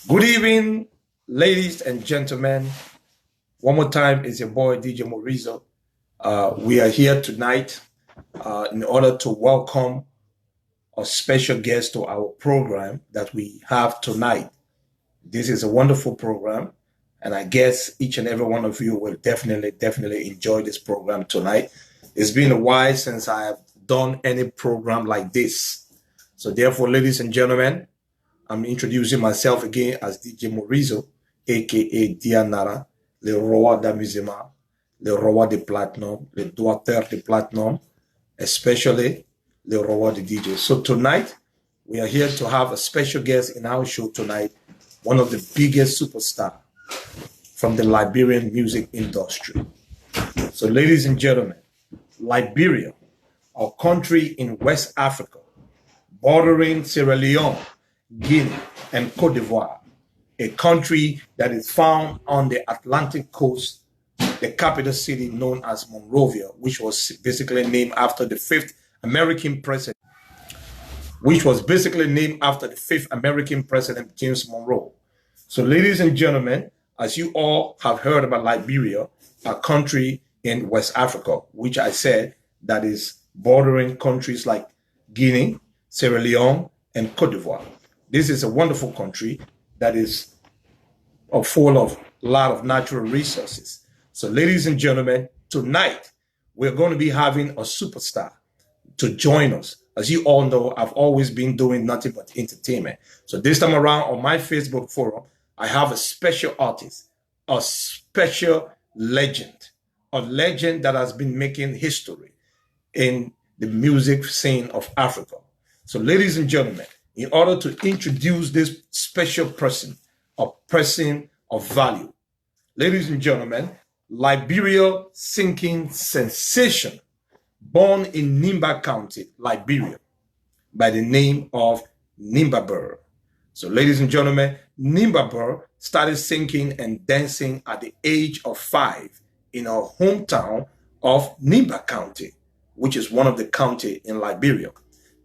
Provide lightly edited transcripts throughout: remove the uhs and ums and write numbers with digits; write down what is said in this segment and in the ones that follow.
Good evening, ladies and gentlemen. One more time, it's your boy DJ Morizo. We are here tonight in order to welcome a special guest to our program that we have tonight. This is a wonderful program, and I guess each and every one of you will definitely enjoy this program tonight. It's been a while since I have done any program like this. So, therefore, ladies and gentlemen, I'm introducing myself again as DJ Morizo, aka Dianara, le roi d'amusement, le roi de platinum, le doigteur de platinum, especially le roi de DJ. So tonight, we are here to have a special guest in our show tonight, one of the biggest superstars from the Liberian music industry. So ladies and gentlemen, Liberia, a country in West Africa, bordering Sierra Leone, Guinea, and Cote d'Ivoire, a country that is found on the Atlantic coast, the capital city known as Monrovia, which was basically named after the fifth American president, James Monroe. So, ladies and gentlemen, as you all have heard about Liberia, a country in West Africa, which I said that is bordering countries like Guinea, Sierra Leone, and Cote d'Ivoire. This is a wonderful country that is full of a lot of natural resources. So, ladies and gentlemen, tonight we're going to be having a superstar to join us. As you all know, I've always been doing nothing but entertainment. So this time around on my Facebook forum, I have a special artist, a special legend, a legend that has been making history in the music scene of Africa. So, ladies and gentlemen, in order to introduce this special person, a person of value, ladies and gentlemen, Liberia singing sensation, born in Nimba County, Liberia, by the name of Nimba Burr. So, ladies and gentlemen, Nimba Burr started singing and dancing at the age of 5 in her hometown of Nimba County, which is one of the counties in Liberia,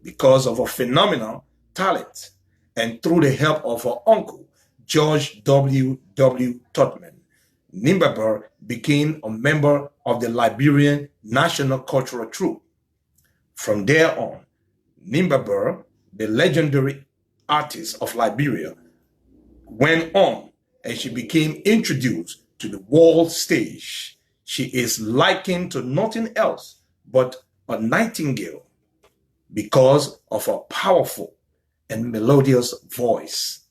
because of a phenomenal talent and through the help of her uncle, George W. Tubman. Nimba Burr became a member of the Liberian National Cultural Troupe. From there on, Nimba Burr, the legendary artist of Liberia, went on and she became introduced to the world stage. She is likened to nothing else but a nightingale because of her powerful and melodious voice.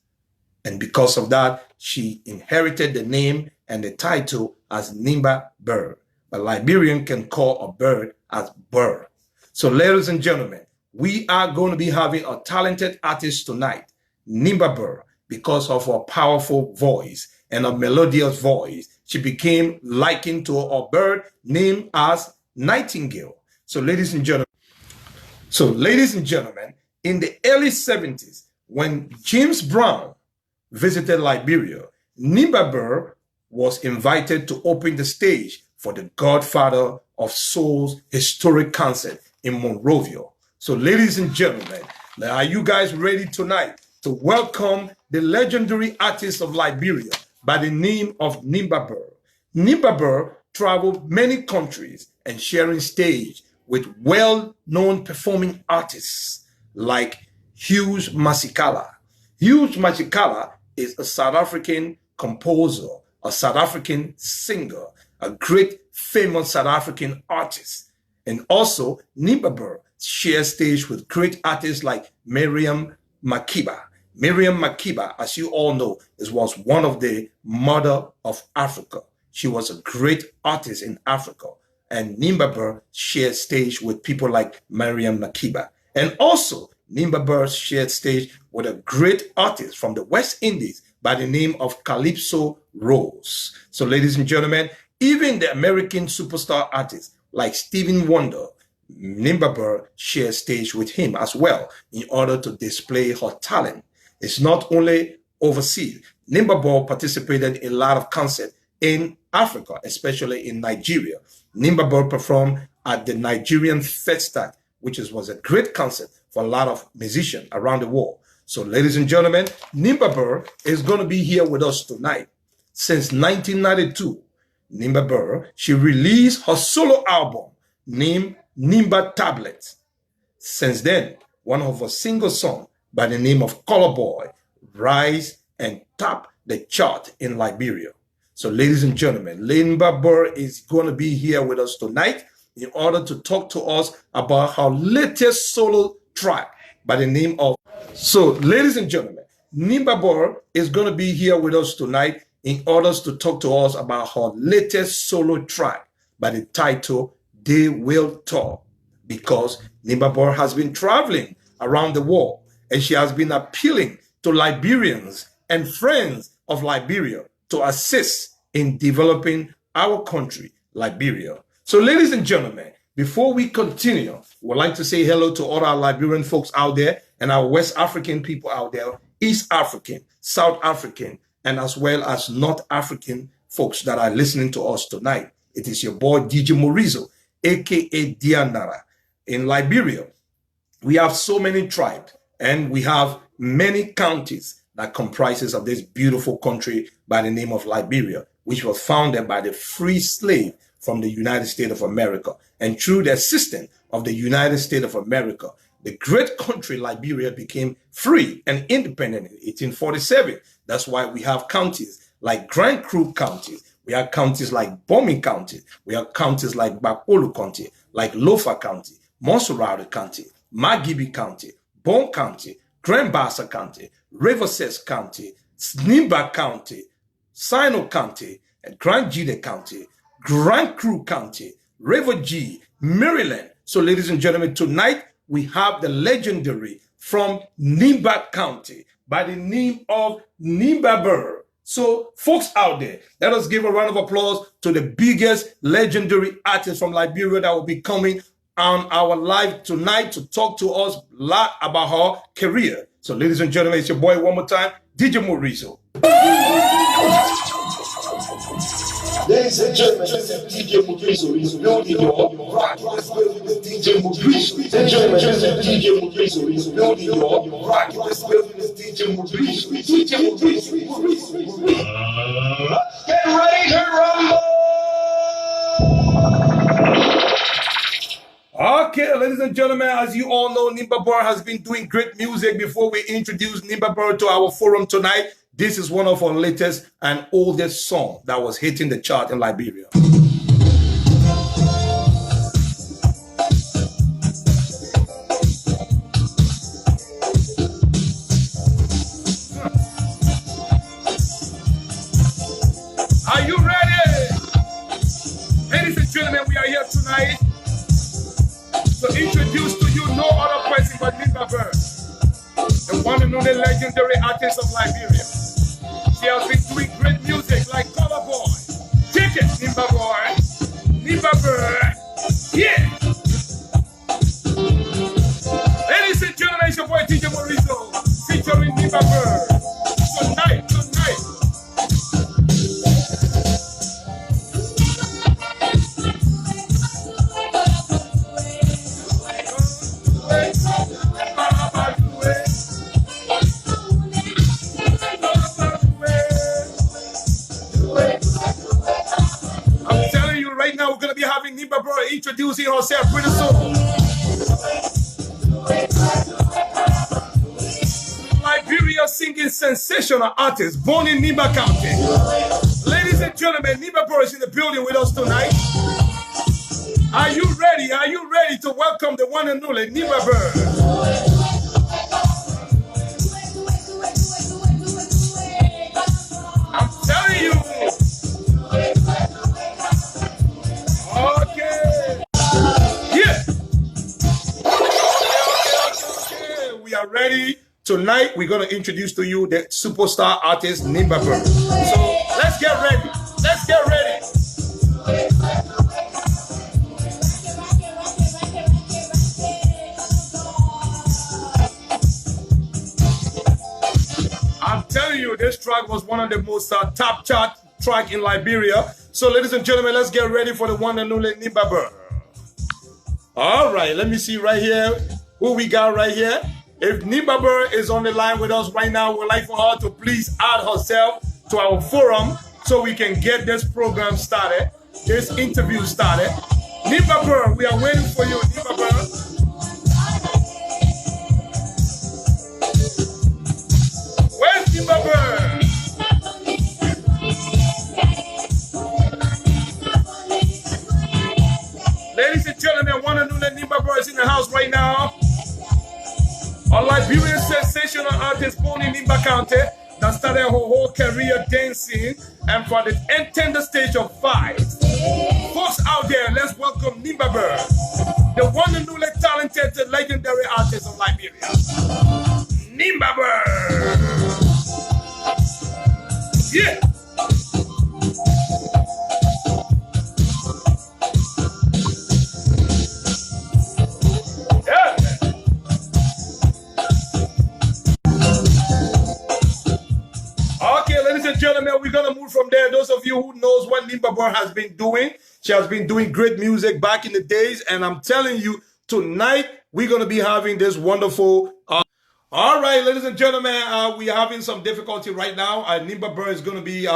And because of that, she inherited the name and the title as Nimba Burr. But Liberian can call a bird as Burr. So, ladies and gentlemen, we are going to be having a talented artist tonight, Nimba Burr. Because of her powerful voice and a melodious voice, she became likened to a bird named as Nightingale. So, ladies and gentlemen, in the early 70s, when James Brown visited Liberia, Nimba Burr was invited to open the stage for the Godfather of Soul's historic concert in Monrovia. So, ladies and gentlemen, are you guys ready tonight to welcome the legendary artist of Liberia by the name of Nimba Burr? Nimba Burr traveled many countries and sharing stage with well-known performing artists like Hughes Masekela. Hughes Masekela is a South African composer, a South African singer, a great famous South African artist. And also, Nimba Burr shares stage with great artists like Miriam Makeba. Miriam Makeba, as you all know, was one of the mother of Africa. She was a great artist in Africa. And Nimba Burr shared stage with people like Miriam Makeba. And also, Nimba Burr shared stage with a great artist from the West Indies by the name of Calypso Rose. So, ladies and gentlemen, even the American superstar artists like Stevie Wonder, Nimba Burr shared stage with him as well in order to display her talent. It's not only overseas. Nimba Burr participated in a lot of concerts in Africa, especially in Nigeria. Nimba Burr performed at the Nigerian Festac, which was a great concert for a lot of musicians around the world. So, ladies and gentlemen, Nimba Burr is going to be here with us tonight. Since 1992, Nimba Burr, she released her solo album named Nimba Tablets. Since then, one of her single songs by the name of Color Boy rise and top the chart in Liberia. So, ladies and gentlemen, Nimba Burr is going to be here with us tonight in order to talk to us about her latest solo track by the name of... So, ladies and gentlemen, Nimba Burr is going to be here with us tonight in order to talk to us about her latest solo track by the title, They Will Talk. Because Nimba Burr has been traveling around the world and she has been appealing to Liberians and friends of Liberia to assist in developing our country, Liberia. So, ladies and gentlemen, before we continue, we'd like to say hello to all our Liberian folks out there and our West African people out there, East African, South African, and as well as North African folks that are listening to us tonight. It is your boy, DJ Morizo, a.k.a. Dianara. In Liberia, we have so many tribes and we have many counties that comprises of this beautiful country by the name of Liberia, which was founded by the free slave from the United States of America. And through the assistance of the United States of America, the great country Liberia became free and independent in 1847. That's why we have counties like Grand Cru County. We have counties like Bomi County. We have counties like Bakolu County, like Lofa County, Monserrate County, Magibi County, Bon County, Grand Bassa County, Riverside County, Nimba County, Sino County, and Grand Jide County, Grand Cru County, River G, Maryland. So, ladies and gentlemen, tonight we have the legendary from Nimba County by the name of Nimba Burr. So, folks out there, let us give a round of applause to the biggest legendary artist from Liberia that will be coming on our live tonight to talk to us a lot about her career. So, ladies and gentlemen, it's your boy one more time, DJ Morizo. Ladies and gentlemen, this is DJ Morizo. He's building your rock. Let's build this DJ Morizo. Ladies and gentlemen, this is DJ Morizo. He's building your rock. Let's build this DJ Morizo. DJ Morizo. Let's get ready to rumble. Okay, ladies and gentlemen, as you all know, Nimba Burr has been doing great music. Before we introduce Nimba Burr to our forum tonight, this is one of our latest and oldest songs that was hitting the chart in Liberia. Are you ready? Ladies and gentlemen, we are here tonight to introduce to you no other person but Nimba Burr, the one and only legendary artist of Liberia. She has been doing great music like Color Boy. Take it, Nimba Boy. Nimba Burr. Yeah. Ladies and gentlemen, it's your boy DJ Morizo featuring Nimba Burr. Tonight. Right now, we're going to be having Nimba Burr introducing herself pretty soon. Liberia singing sensational artist born in Nimba County. Ladies and gentlemen, Nimba Burr is in the building with us tonight. Are you ready? Are you ready to welcome the one and only Nimba Burr? I'm telling you. Okay. Yeah. Okay. We are ready. Tonight, we're going to introduce to you the superstar artist, Nimba Burr. So, let's get ready. Let's get ready. I'm telling you, this track was one of the most top chart track in Liberia. So, ladies and gentlemen, let's get ready for the one and only Nimba Burr. All right, let me see right here who we got right here. If Nimba Burr is on the line with us right now, we'd like for her to please add herself to our forum so we can get this program started, this interview started. Nimba Burr, we are waiting for you, Nimba Burr. Where's Nimba Burr? Ladies and gentlemen, one and only Nimba Burr is in the house right now. A Liberian sensational artist born in Nimba County that started her whole career dancing and for the tender stage of 5. Folks out there, let's welcome Nimba Burr, the one and only talented, legendary artist of Liberia. Nimba Burr. Yeah. Okay, ladies and gentlemen, we're going to move from there. Those of you who knows what Nimba Burr has been doing, she has been doing great music back in the days. And I'm telling you, tonight, we're going to be having this wonderful... all right, ladies and gentlemen, we are having some difficulty right now. Nimba Burr is going to be...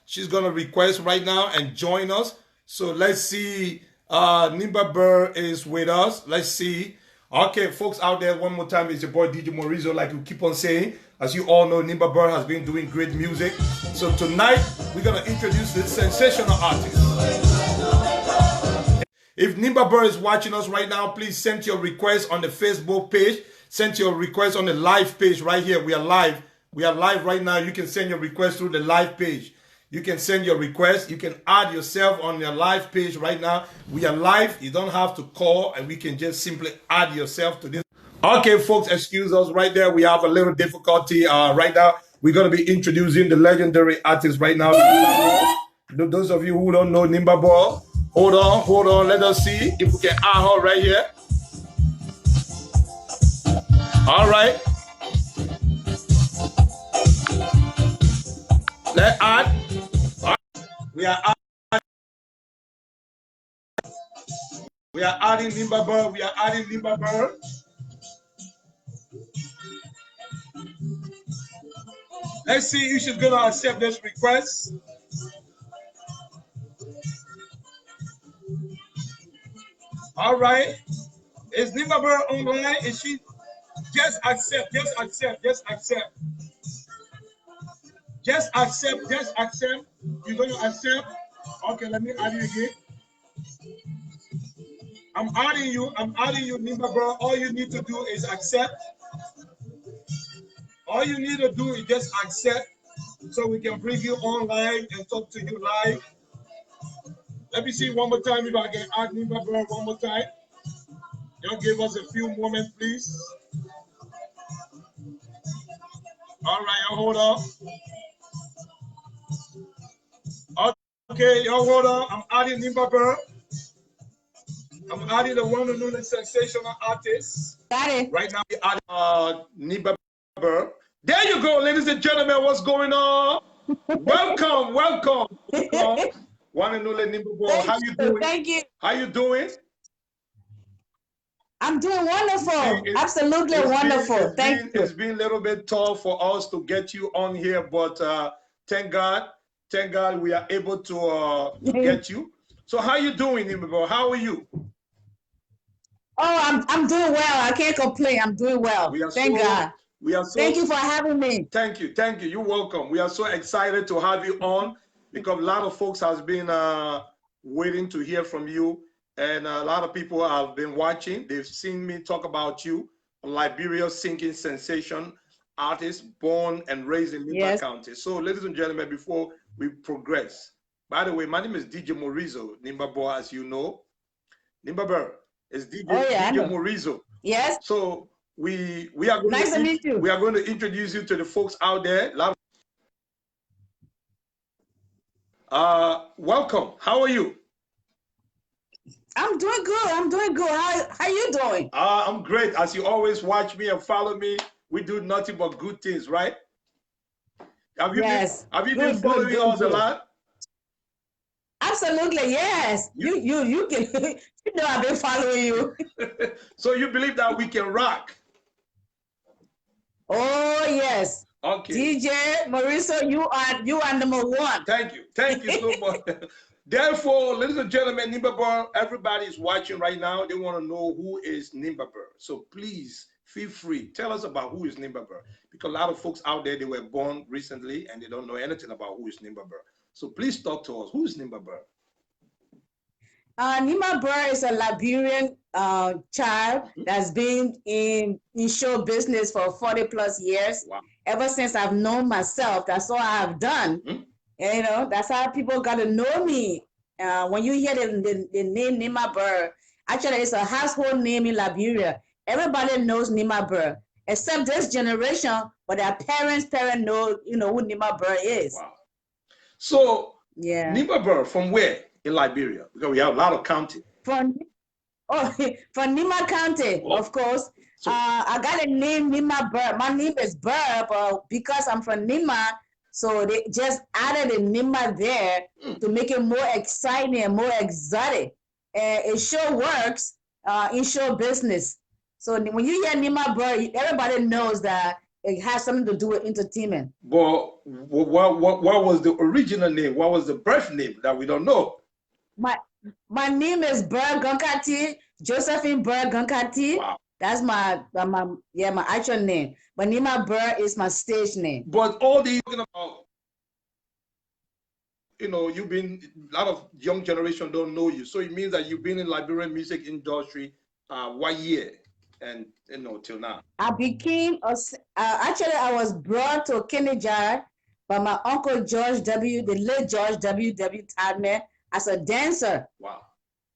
she's going to request right now and join us. So let's see. Nimba Burr is with us. Let's see. Okay, folks out there, one more time, it's your boy DJ Morizo, like we keep on saying. As you all know, Nimba Burr has been doing great music. So tonight, we're going to introduce this sensational artist. If Nimba Burr is watching us right now, please send your request on the Facebook page. Send your request on the live page right here. We are live. We are live right now. You can send your request through the live page. You can send your request. You can add yourself on your live page right now. We are live. You don't have to call, and we can just simply add yourself to this. Okay, folks, excuse us right there. We have a little difficulty right now. We're going to be introducing the legendary artist right now. Those of you who don't know Nimba Burr, hold on. Let us see if we can add her right here. All right. Let's add. We are adding Nimba Burr. We are adding Nimba Burr. Let's see if she's gonna accept this request. All right. Is Nimba Burr online? Is she? Just accept. Just accept. Just accept. Just accept. Just accept. You're gonna accept. Okay, let me add you again. I'm adding you, Nimba Burr. All you need to do is accept. All you need to do is just accept so we can bring you on live and talk to you live. Let me see one more time if I can add Nimba Burr one more time. Y'all give us a few moments, please. All right, y'all hold on. Okay, y'all hold on. I'm adding Nimba Burr. I'm adding the one and only sensational artist. Got it. Right now, we add Nimba Burr. There you go, ladies and gentlemen. What's going on? Welcome. One and only Nimba Burr. How you doing? Thank you. How you doing? I'm doing wonderful. Absolutely wonderful. Thank you. It's been a little bit tough for us to get you on here, but thank God we are able to get you. So how you doing, Nimba Burr? How are you? Oh, I'm doing well. I can't complain. I'm doing well. Thank God. Thank you for having me. Thank you. You're welcome. We are so excited to have you on because a lot of folks has been waiting to hear from you, and a lot of people have been watching. They've seen me talk about you, a Liberia singing sensation artist born and raised in Nimba County. So, ladies and gentlemen, before we progress, by the way, my name is DJ Morizo, Nimba Burr, as you know. Nimba Burr is DJ Morizo. Yes. So we are going nice to meet you. We are going to introduce you to the folks out there. Welcome. How are you? I'm doing good. How you doing? I'm great. As you always watch me and follow me, we do nothing but good things, right? Have you been following us a lot? Absolutely, yes. You can. You know I've been following you. So you believe that we can rock? Oh yes. Okay. DJ Mauricio, you are number one. Thank you. Thank you so much. Therefore, ladies and gentlemen, Nimba Burr, everybody is watching right now. They want to know who is Nimba Burr. So please feel free. Tell us about who is Nimba Burr. Because a lot of folks out there, they were born recently and they don't know anything about who is Nimba Burr. So please talk to us. Who is Nimba Burr? Nimba Burr is a Liberian child that's been in show business for 40+ years. Wow. Ever since I've known myself, that's all I have done. And, you know, that's how people got to know me. When you hear the name Nimba Burr, actually it's a household name in Liberia. Everybody knows Nimba Burr, except this generation, but their parents know, you know, who Nimba Burr is. Wow. So, yeah. Nimba Burr, from where in Liberia? Because we have a lot of county. From Nimba County, of course. So, I got a name, Nimba Burr. My name is Burr, but because I'm from Nimba, so they just added a Nimba there to make it more exciting and more exotic. It sure works in show business. So when you hear Nimba Burr, everybody knows that it has something to do with entertainment. But what was the original name? What was the birth name that we don't know? My name is Burr Gonkati, Josephine Burr Gonkati. Wow. That's my actual name. But Nimba Burr is my stage name. But all these talking about, you know, you've been, a lot of young generation don't know you. So it means that you've been in Liberian music industry what year and, you know, till now? I became, actually I was brought to Kennedy by my uncle George W., the late George W. Tadman, as a dancer. Wow.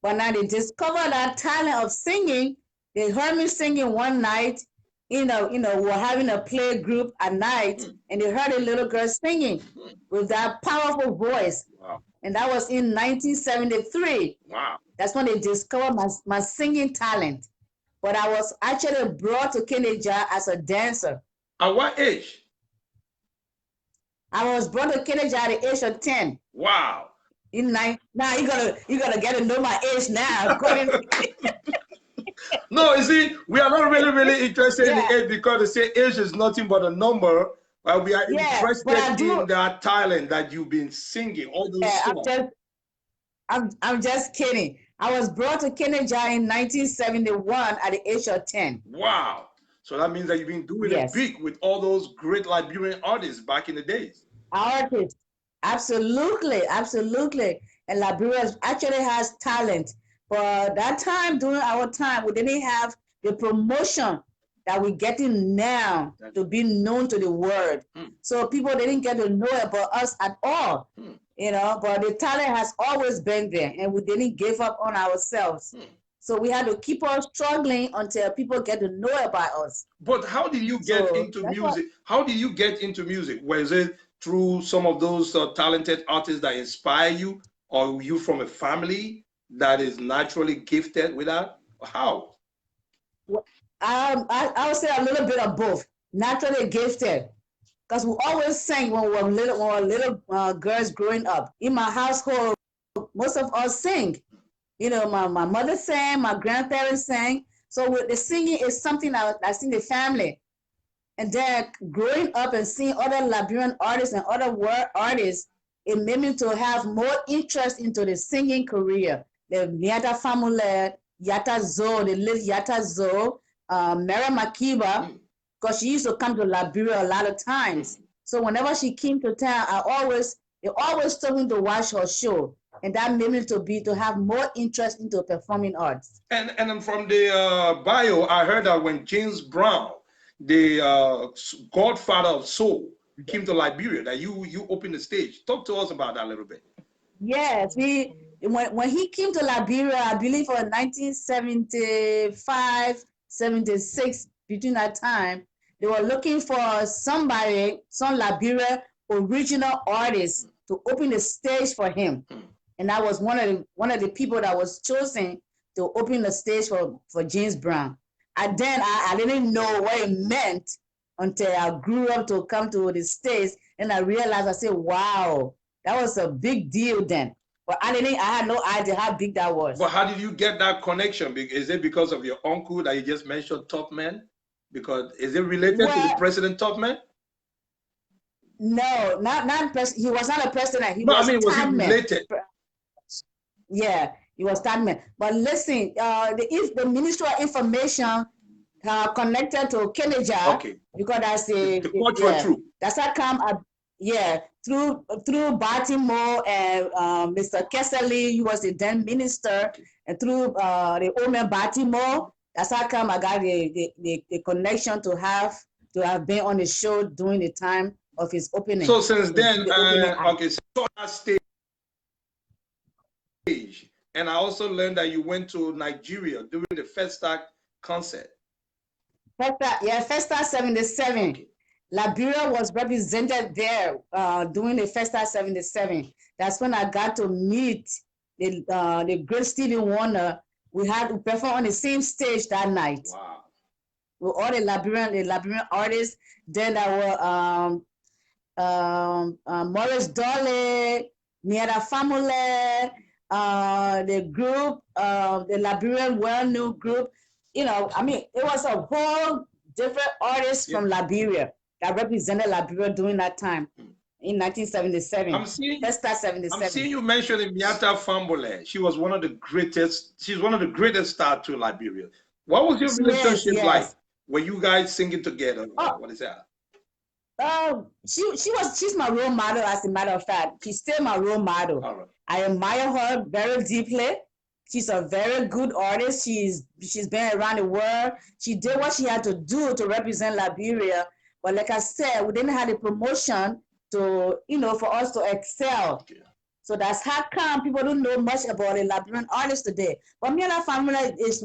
But now they discovered that talent of singing. They heard me singing one night, you know, we were having a play group at night, and they heard a little girl singing with that powerful voice. Wow. And that was in 1973. Wow. That's when they discovered my singing talent. But I was actually brought to Kennedy as a dancer. At what age? I was brought to Kennedy at the age of 10. Wow. Now you gotta get to know my age now. No, you see, we are not really interested in the age because they say age is nothing but a number. But we are interested in that talent that you've been singing all those songs. I'm just kidding. I was brought to Kennedy in 1971 at the age of 10. Wow. So that means that you've been doing it big with all those great Liberian artists back in the days. Artists. Absolutely. And Liberia actually has talent. But that time, during our time, we didn't have the promotion that we're getting now to be known to the world. So people didn't get to know about us at all. You know, but the talent has always been there, and we didn't give up on ourselves. So we had to keep on struggling until people get to know about us. But how did you get into music? How did you get into music? Was it through some of those talented artists that inspire you, or were you from a family that is naturally gifted with that? How? Well, I would say a little bit of both. Naturally gifted, because we always sang when we were little girls growing up. In my household, most of us sing. You know, my mother sang, my grandparents sang. So the singing is something that's in the family. And then growing up and seeing other Liberian artists and other world artists, it made me to have more interest into the singing career. The Nyata family, Yata Zo, the late Yata Zo, Mary Makiba, because she used to come to Liberia a lot of times. So whenever she came to town, they always told me to watch her show. And that made me to have more interest into performing arts. And from the bio, I heard that when James Brown, the godfather of soul, came to Liberia, that you opened the stage. Talk to us about that a little bit. Yes, when he came to Liberia, I believe for 1975, 76, between that time, they were looking for some Liberia original artist to open the stage for him. And I was one of the people that was chosen to open the stage for James Brown. And then I didn't know what it meant until I grew up to come to the States, and I realized, I said, wow, that was a big deal then. But I had no idea how big that was. But how did you get that connection? Is it because of your uncle that you just mentioned, Top Man? Because is it related to the Well, President Tubman? no, not he was not a president. He No, I was mean, was it Tadman. related? Yeah, he was Tadman. But listen, the Ministry of Information connected to Kennedy, Okay. because that's The cultural yeah, truth. that's how come yeah, through Baltimore and Mr. Kesselly, he was the then minister, and through the owner Baltimore, that's how come I got the connection to have been on the show during the time of his opening. So since then, the opening act. okay, so that stage, and I also learned that you went to Nigeria during the Festa concert. Festa 77. Okay. Liberia was represented there during the Festa 77. That's when I got to meet the great Stevie Wonder. We had to perform on the same stage that night. Wow. With all the Liberian artists. Then there were Morris Dolly, Miera Family, the group, the Liberian well-known group. You know, I mean, it was a whole different artists from Liberia that represented Liberia during that time in 1977. I'm seeing, Festa 77. I'm seeing you mentioning Miata Fambole. She was one of the greatest. She's one of the greatest stars to Liberia. What was your relationship like? Were you guys singing together? What is that? She's my role model, as a matter of fact. She's still my role model. All right. I admire her very deeply. She's a very good artist. She's been around the world. She did what she had to do to represent Liberia. But like I said, we didn't have the promotion to, for us to excel. Okay. So that's how come people don't know much about the Liberian artists today. But Miela Family is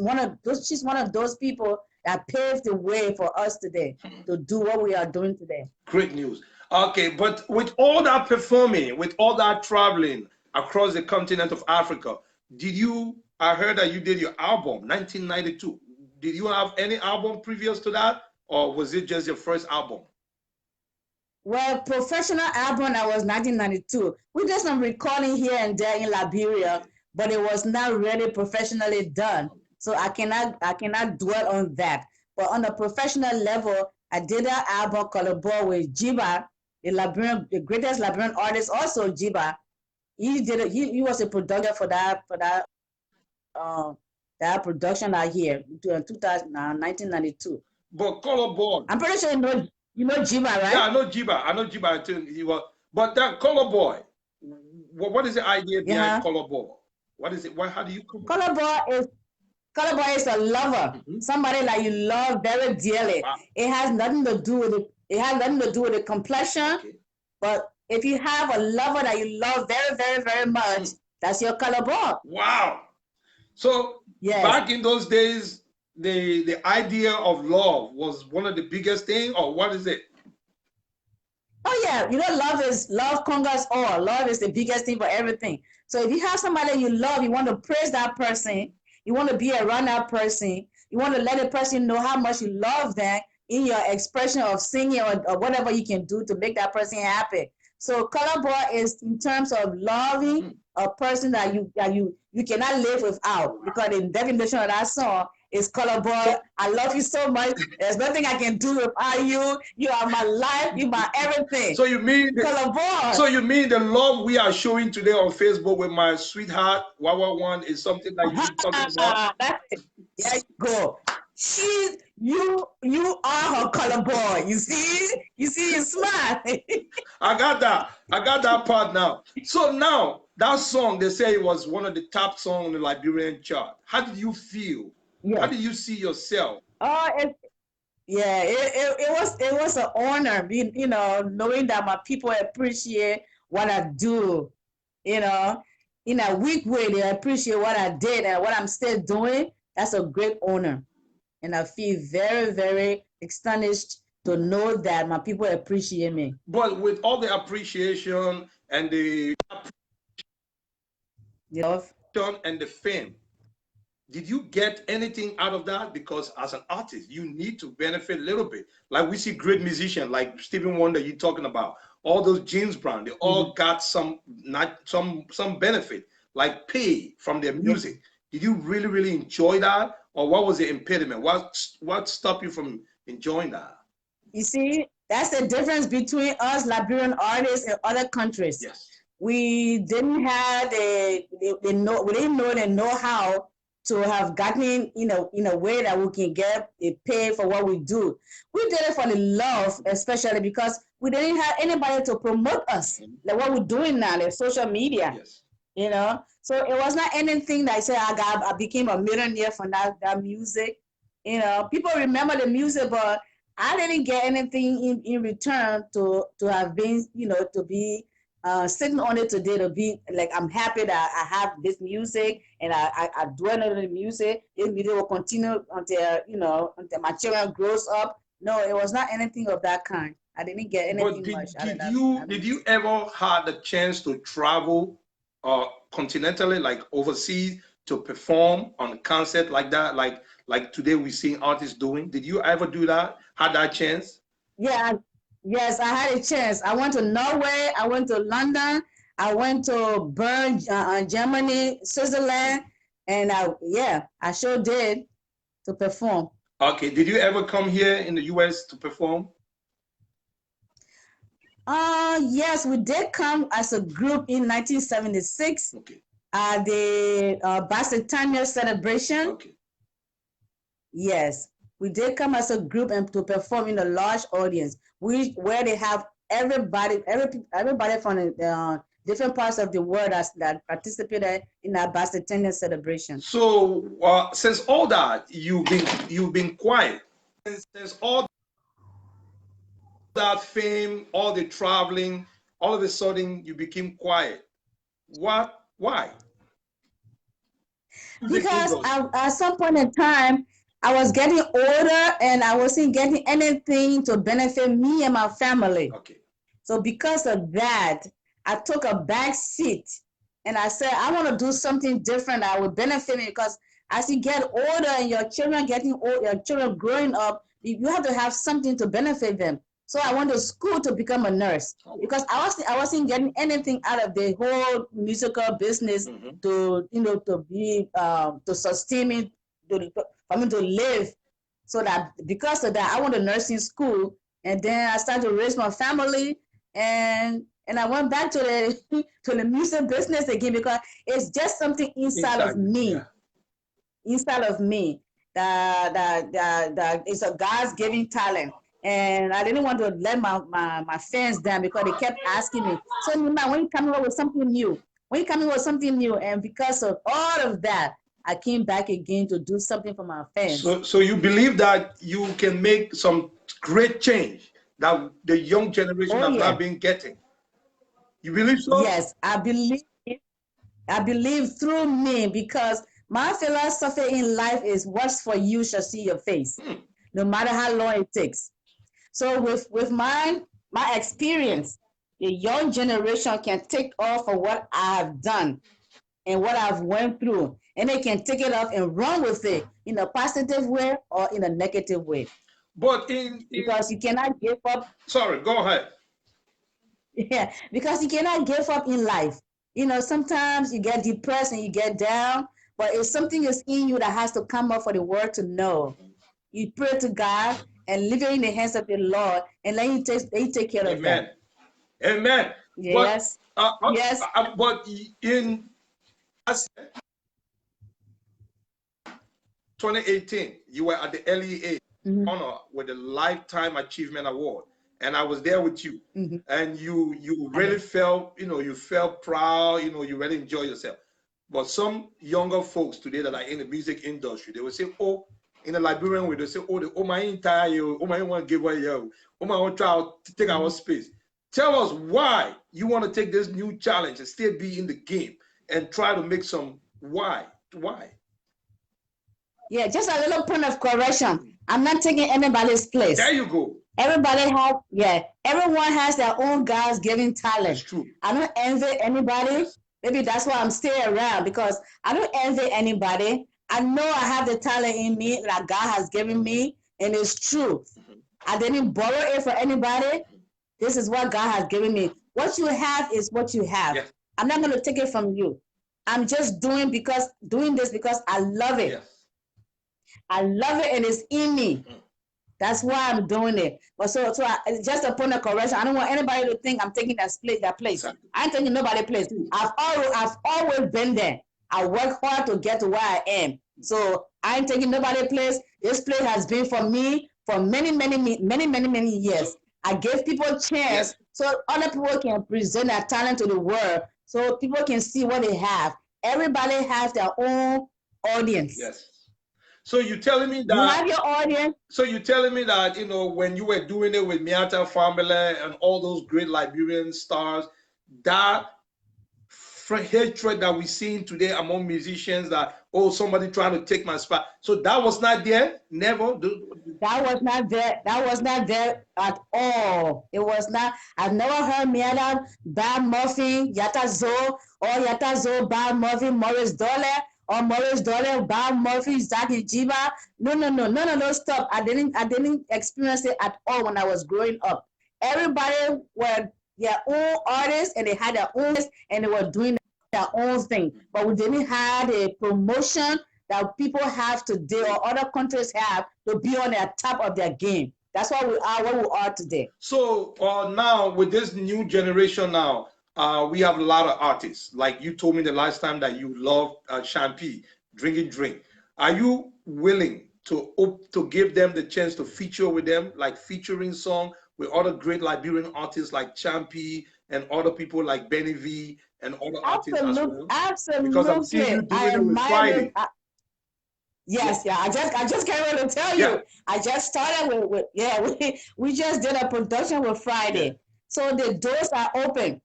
she's one of those people that paved the way for us today to do what we are doing today. Great news. Okay, but with all that performing, with all that traveling across the continent of Africa, I heard that you did your album, 1992. Did you have any album previous to that, or was it just your first album? Well, professional album, that was 1992. We did some recording here and there in Liberia, but it was not really professionally done. So I cannot dwell on that. But on a professional level, I did an album collaborated with Jiba, the greatest Liberian artist, also Jiba. He was a producer for that production out here in 1992. But Color Boy, I'm pretty sure you know Jiba, right? Yeah, I know Jiba. I know Jiba too. He was, but that Color Boy, what is the idea behind Color Boy? What is it? How do you come? Color Boy is a lover, somebody that you love very dearly. Wow. It has nothing to do with it. It has nothing to do with the complexion. Okay. But if you have a lover that you love very, very, very much, that's your color boy. Wow. So back in those days, the idea of love was one of the biggest things, or what is it? Oh yeah, love conquers all. Love is the biggest thing for everything. So if you have somebody you love, you want to praise that person, you want to be around that person, you want to let the person know how much you love them in your expression of singing or whatever you can do to make that person happy. So color boy is in terms of loving a person that you cannot live without, because the definition of that song is color boy. I love you so much. There's nothing I can do without you. You are my life. You my everything. So you mean color boy? So you mean the love we are showing today on Facebook with my sweetheart Wawa One is something that you're talking about? That's it. There you go. You are her color boy. You see, you smile. I got that part now. So now that song, they say it was one of the top songs on the Liberian chart. How did you feel? Yeah. How did you see yourself? It was an honor, knowing that my people appreciate what I do, in a weak way. They appreciate what I did and what I'm still doing. That's a great honor. And I feel very, very astonished to know that my people appreciate me. But with all the appreciation and the love and the fame, did you get anything out of that? Because as an artist, you need to benefit a little bit. Like we see great musicians like Stevie Wonder you're talking about, all those James Brown, they all got some benefit, like pay from their music. Did you really, really enjoy that? Or what was the impediment? What stopped you from enjoying that. You see, that's the difference between us Liberian artists and other countries. Yes. We didn't have we didn't know the know-how to have gotten in a way that we can get paid for what we do. We did it for the love, especially because we didn't have anybody to promote us, like what we're doing now, like social media. Yes. So it was not anything that I said I became a millionaire from that music. People remember the music, but I didn't get anything in return to have been, to be sitting on it today, to be like, I'm happy that I have this music and I dwell on the music. This music will continue until my children grows up. No, it was not anything of that kind. I didn't get anything much out of that. Did you ever had the chance to travel continentally, like overseas, to perform on a concert like that, like today we see artists doing? Did you ever do that? Had that chance? Yeah, yes, I had a chance. I went to Norway, I went to London, I went to Bern, Germany, Switzerland, and I sure did to perform. Okay, did you ever come here in the US to perform? Yes, we did come as a group in 1976. Okay. The Bicentennial celebration. Okay. Yes, we did come as a group and to perform in a large audience, where they have everybody from different parts of the world that participated in that Bicentennial celebration. So since all that, you've been quiet. Since all that fame, all the traveling, all of a sudden you became quiet. What? Why? Because at some point in time, I was getting older and I wasn't getting anything to benefit me and my family. Okay. So because of that, I took a back seat and I said, I want to do something different that would benefit me, because as you get older and your children getting old, your children growing up, you have to have something to benefit them. So I went to school to become a nurse, because I wasn't getting anything out of the whole musical business to sustain me, for me to live. So that because of that, I went to nursing school, and then I started to raise my family, and I went back to the music business again, because it's just something inside of me. Yeah. Inside of me that is a God's given talent. And I didn't want to let my fans down, because they kept asking me, so Nimba, when you coming up with something new? When you coming up with something new? And because of all of that, I came back again to do something for my fans. So you believe that you can make some great change that the young generation have not been getting? You believe so? Yes, I believe it. I believe through me, because my philosophy in life is, what's for you shall see your face, no matter how long it takes. So with my experience, the young generation can take off for what I have done and what I've went through, and they can take it off and run with it in a positive way or in a negative way. But because you cannot give up. Sorry, go ahead. Yeah, because you cannot give up in life. Sometimes you get depressed and you get down, but if something is in you that has to come up for the world to know, you pray to God and leave it in the hands of the Lord, and let Him take care of that. Amen. Yes. Yes. But in 2018, you were at the LEA honor with the Lifetime Achievement Award, and I was there with you, and you really felt, you felt proud, you really enjoy yourself. But some younger folks today that are in the music industry, they will say, oh, in the Liberian way, they say, oh my entire, oh my want to give away, oh my want to try to take our space. Tell us why you want to take this new challenge and still be in the game and try to make some, why? Yeah, just a little point of correction. I'm not taking anybody's place. There you go. Everyone has their own God's given talent. That's true. I don't envy anybody. Yes. Maybe that's why I'm still around, because I don't envy anybody. I know I have the talent in me that God has given me, and it's true. I didn't borrow it from anybody. This is what God has given me. What you have is what you have. Yes. I'm not going to take it from you. I'm just doing this because I love it. Yes. I love it, and it's in me. That's why I'm doing it. But just a point of correction. I don't want anybody to think I'm taking that place. Exactly. I ain't taking nobody's place. I've always been there. I work hard to get to where I am. So I ain't taking nobody's place. This place has been for me for many years. I give people a chance so other people can present their talent to the world, so people can see what they have. Everybody has their own audience. Yes. So you're telling me that you have your audience. So you're telling me that, you know, when you were doing it with Miata Family and all those great Liberian stars, that hatred that we're seeing today among musicians, that, oh, somebody trying to take my spot. So that was not there? Never? That was not there. That was not there at all. It was not. I've never heard Miata, Bob Murphy, Yatta Zo, or Yatta Zo, Bob Murphy, Maurice Dollar, or Maurice Dollar, Bob Murphy, Zaki Jiba. No, none of those stuff. I didn't experience it at all when I was growing up. Everybody were their own artists, and they had their own, and they were doing their own thing. But we didn't have a promotion that people have today or other countries have to be on the top of their game. That's why we are where we are today. So now with this new generation now, we have a lot of artists. Like you told me the last time that you love champagne, drink. Are you willing to give them the chance to feature with them, like featuring song with other great Liberian artists like Champy and other people like Benny V and other artists as well? Absolutely. Because I'm seeing you doing it with Friday. Yes, yeah. I just can't really tell you. I just started we just did a production with Friday. Yeah. So the doors are open.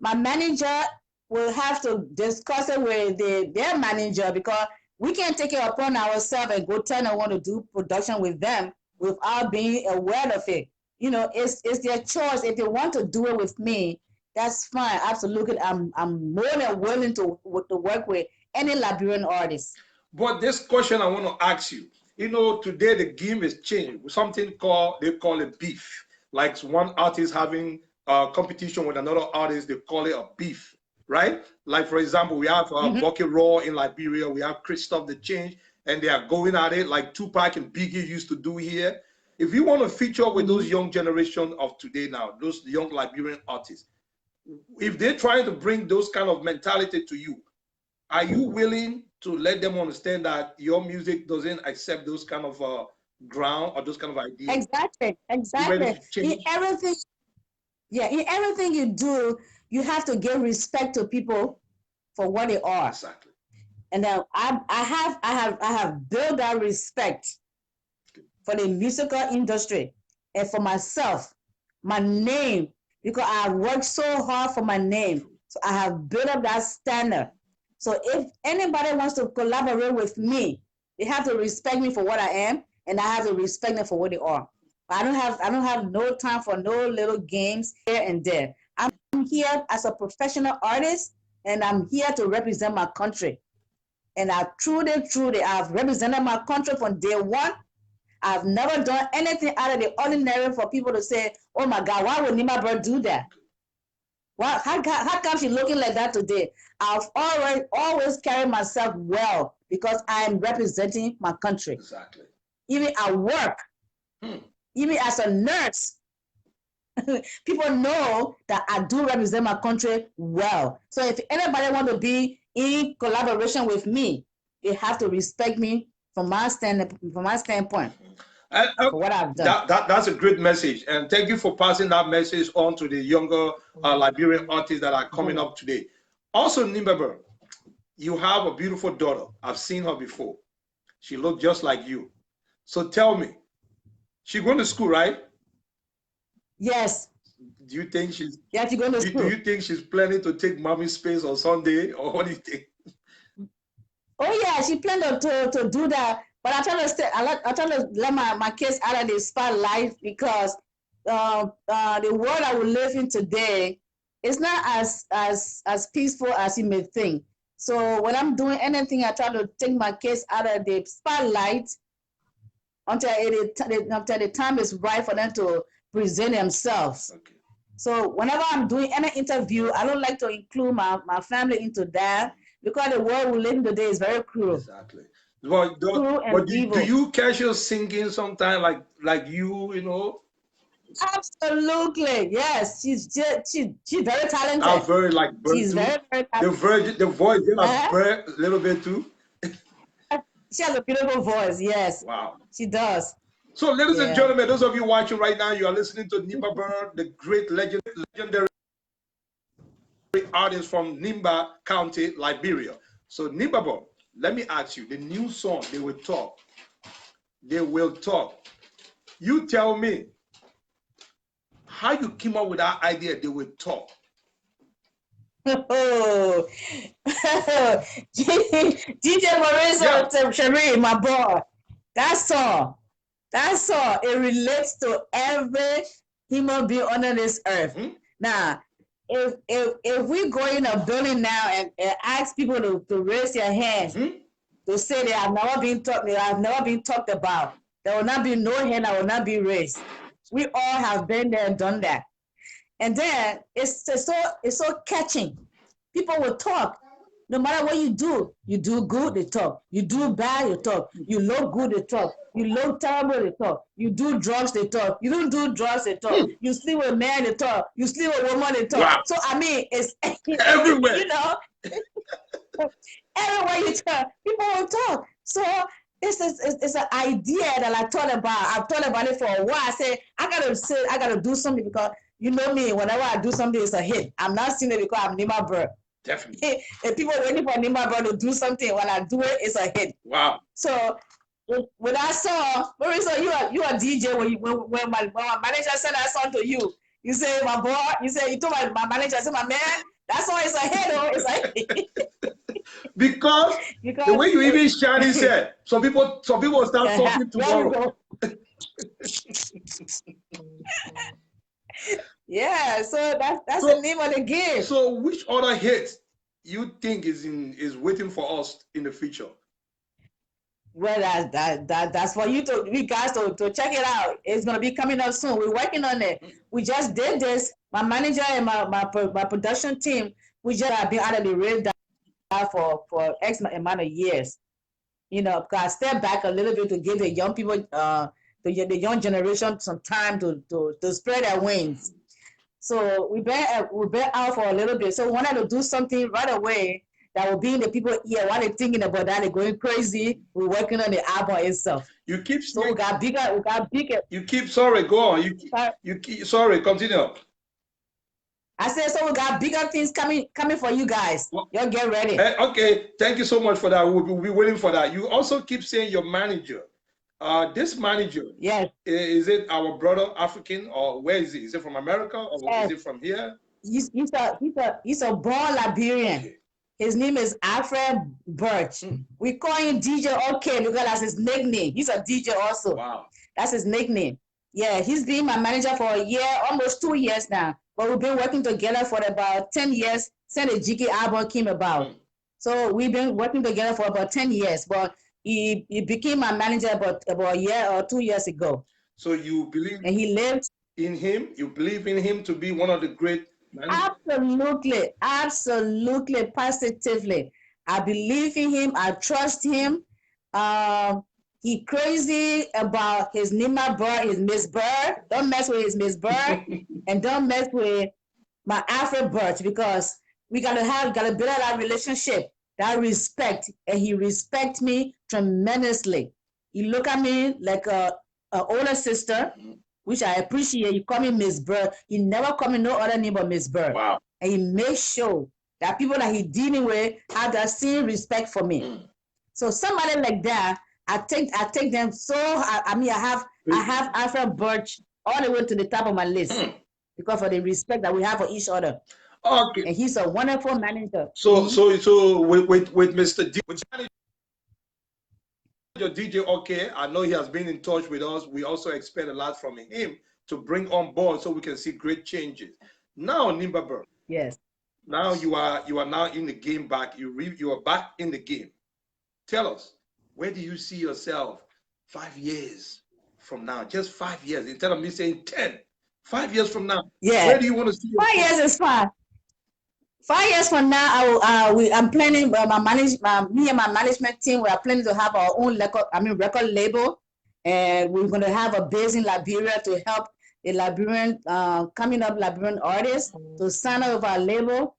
My manager will have to discuss it with their manager, because we can't take it upon ourselves and go tell them want to do production with them without being aware of it. You know, it's their choice. If they want to do it with me, that's fine. Absolutely. I'm more than willing to work with any Liberian artist. But this question I want to ask you, you know, today the game is changed. Something they call it beef. Like one artist having competition with another artist, they call it a beef, right? Like, for example, we have Bucky Raw in Liberia. We have Christoph the Change, and they are going at it like Tupac and Biggie used to do here. If you want to feature with those young generation of today now, those young Liberian artists, if they're trying to bring those kind of mentality to you, are you willing to let them understand that your music doesn't accept those kind of ground or those kind of ideas? Exactly. In everything you do, you have to give respect to people for what they are. Exactly. And I have built that respect for the musical industry and for myself, my name, because I have worked so hard for my name. So I have built up that standard. So if anybody wants to collaborate with me, they have to respect me for what I am, and I have to respect them for what they are. I don't have no time for no little games here and there. I'm here as a professional artist, and I'm here to represent my country. And I truly, I've represented my country from day one. I've never done anything out of the ordinary for people to say, oh my God, why would Nimba Burr do that? Well, how come she's looking like that today? I've always carried myself well because I am representing my country. Exactly. Even at work, even as a nurse, people know that I do represent my country well. So if anybody want to be in collaboration with me, they have to respect me from my standpoint. For what I've done. That's a great message, and thank you for passing that message on to the younger Liberian artists that are coming up today. Also, Nimba Burr, you have a beautiful daughter. I've seen her before. She looked just like you. So tell me, she's going to school, right? Yes. Do you think she's? Yeah, she's going to school. Do you think she's planning to take mommy's space on Sunday, or what do you think? Oh yeah, she planned to do that. But I try to let my kids out of the spotlight, because the world that we live in today is not as peaceful as you may think. So when I'm doing anything, I try to take my kids out of the spotlight until the time is right for them to present themselves. Okay. So whenever I'm doing any interview, I don't like to include my family into that, because the world we live in today is very cruel. Exactly. true and But do evil. you catch your singing sometime like you know? Absolutely, yes. She's very Are talented. very like bird She's too. very very The talented. virgin, the voice, they are Uh-huh. bird a little bit too. She has a beautiful voice. Yes, Wow. she does. So, ladies and Yeah. gentlemen, those of you watching right now, you are listening to Nimba Burr, the great legendary artist from Nimba County, Liberia. So, Nimba Burr, let me ask you, the new song, They Will Talk. They Will Talk. You tell me how you came up with that idea, They Will Talk. Oh, DJ Yeah. Marisa Sherry, my boy. That's all. That's all. It relates to every human being under this earth. Hmm? Now, if we go in a building now and ask people to raise their hands Hmm? to say they have never been talked about, there will not be no hand that will not be raised. We all have been there and done that. And then it's so catching. People will talk. No matter what you do good, they talk. You do bad, they talk. You look good, they talk. You look terrible, they talk. You do drugs, they talk. You don't do drugs, they talk. You sleep with a man, they talk. You sleep with a woman, they talk. Wow. So I mean, it's Everywhere. you know, everywhere you turn, people will talk. So it's an idea that I thought about. I've thought about it for a while. I said I gotta do something because you know me. Whenever I do something, it's a hit. I'm not seeing it because I'm Nimba Burr. Definitely. If people are waiting for Nimba Burr to do something, when I do it, it's a hit. Wow. So when I saw, Marisa, you are DJ when my manager sent that song to you. You say, my boy, you told my manager, I said, my man, that song is a hit, oh, it's a hit. Because the way you even shine said, some people will start talking tomorrow. Yeah, so that's the name of the game. So which other hit you think is waiting for us in the future? Well, that's for you guys to check it out. It's gonna be coming up soon. We're working on it. We just did this. My manager and my production team, we just have been out of the radar for X amount of years. You know, because I step back a little bit to give the young people, the young generation some time to spread their wings. So we've been out for a little bit. So we wanted to do something right away that will be in the people's ear while they're thinking about that, they're going crazy. We're working on the album itself. You keep so we got bigger. You keep sorry, go on. You keep sorry, continue. I said, so we got bigger things coming for you guys. Y'all get ready. Okay, thank you so much for that. We'll be waiting for that. You also keep saying your manager. This manager, yes, is it our brother African or where is it? Is it from America or yes. is it from here? He's a born Liberian. Okay. His name is Alfred Birch. We call him DJ OK because that's his nickname. He's a DJ also. Wow. That's his nickname. Yeah, he's been my manager for a year, almost 2 years now. But we've been working together for about 10 years since the GK album came about. So we've been working together for about 10 years. But he became my manager about a year or 2 years ago. So you believe and he lived in him? You believe in him to be one of the great managers? Absolutely, positively. I believe in him. I trust him. He crazy about his Nimba Burr, his Miss Burr. Don't mess with his Miss Burr, and don't mess with my Alfred Birch because we gotta build that relationship, that respect, and he respects me tremendously. He look at me like a older sister, which I appreciate. You call me Miss Burr. He never call me no other name but Miss Burr. Wow. And he makes sure that people that he dealing with have that same respect for me. So somebody like that, I take them so. I have Alfred Birch all the way to the top of my list because of the respect that we have for each other. Okay. And he's a wonderful manager. So with Mr. D, your DJ OK, I know he has been in touch with us. We also expect a lot from him to bring on board so we can see great changes. Now, Nimba Burr. Yes. Now you are now in the game back. You are back in the game. Tell us, where do you see yourself 5 years from now? Just 5 years. Instead of me saying 10, 5 years from now. Yeah. Where do you want to see yourself? 5 years is fine. 5 years from now, I'm planning. Me and my management team, we are planning to have our own record label, and we're going to have a base in Liberia to help the Liberian coming up Liberian artists to sign up with our label.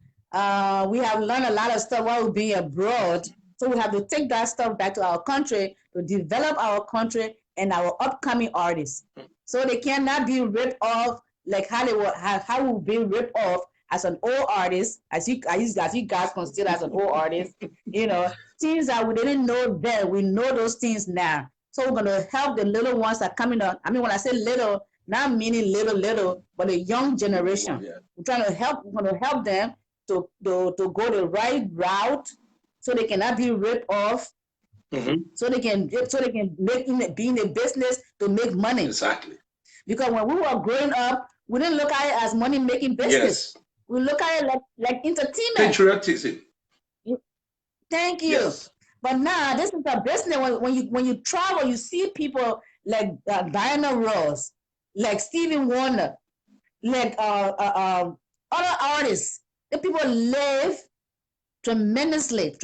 We have learned a lot of stuff while being abroad, so we have to take that stuff back to our country to develop our country and our upcoming artists, so they cannot be ripped off like how they were how we be ripped off as an old artist, as you guys consider as an old artist, things that we didn't know then, we know those things now. So we're gonna help the little ones that are coming up. I mean, when I say little, not meaning little, but the young generation. Yeah. We're gonna help them to go the right route, so they cannot be ripped off. So they can be in the business to make money. Exactly. Because when we were growing up, we didn't look at it as money making business. Yes. We look at it like entertainment. Patriotism. Thank you. Yes. But now this is a business. When you travel, you see people like Diana Ross, like Stevie Wonder, like other artists. The people live tremendous lives.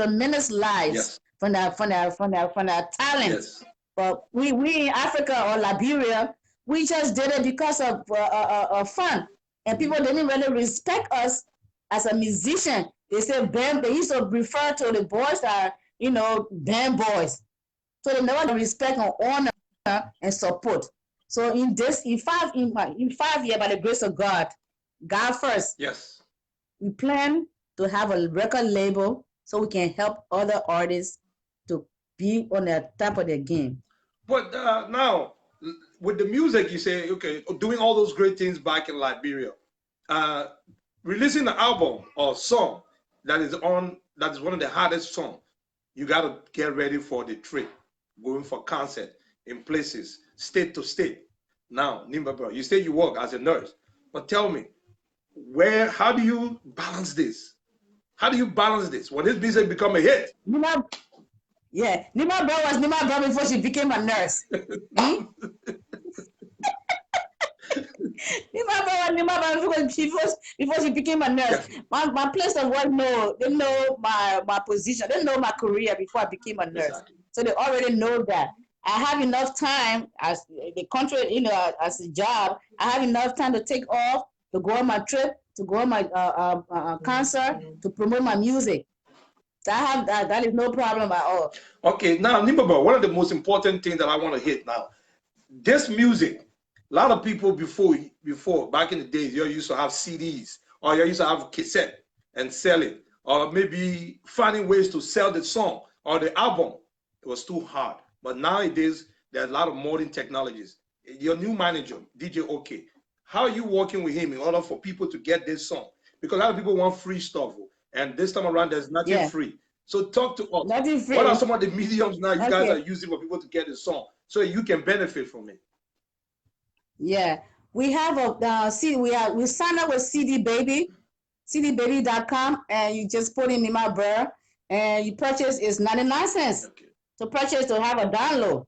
Yes. from their talent. Yes. But we in Africa or Liberia, we just did it because of fun, and people didn't really respect us as a musician. They said band. They used to refer to the boys that band boys, so they never respect and honor and support. So in 5 years, by the grace of God first, Yes. we plan to have a record label so we can help other artists to be on the top of their game. But now, with the music, you say, okay, doing all those great things back in Liberia, releasing an album or song that is one of the hardest songs. You got to get ready for the trip, going for concert in places, state to state. Now, Nimba Burr, you say you work as a nurse, but tell me, how do you balance this? How do you balance this when this business become a hit? Nimba Burr was Nimba Burr before she became a nurse. Nimba Burr before she became a nurse. My place of work they know my position, they know my career before I became a nurse. Exactly. So they already know that. I have enough time as the country, as a job. I have enough time to take off, to go on my trip, to go on my concert, to promote my music. So I have that. That is no problem at all. Okay, now Nimba Burr, one of the most important things that I want to hit now, this music. A lot of people before back in the days, you used to have CDs or you used to have cassette and sell it, or maybe finding ways to sell the song or the album. It was too hard. But nowadays, there are a lot of modern technologies. Your new manager, DJ OK, how are you working with him in order for people to get this song? Because a lot of people want free stuff, and this time around, there's nothing free. So talk to us. Nothing free. What are some of the mediums now you guys are using for people to get the song so you can benefit from it? Yeah, we have we signed up with CD Baby, cdbaby.com, and you just put in Nimba Burr, and you purchase is 99 cents. Okay. To purchase to have a download.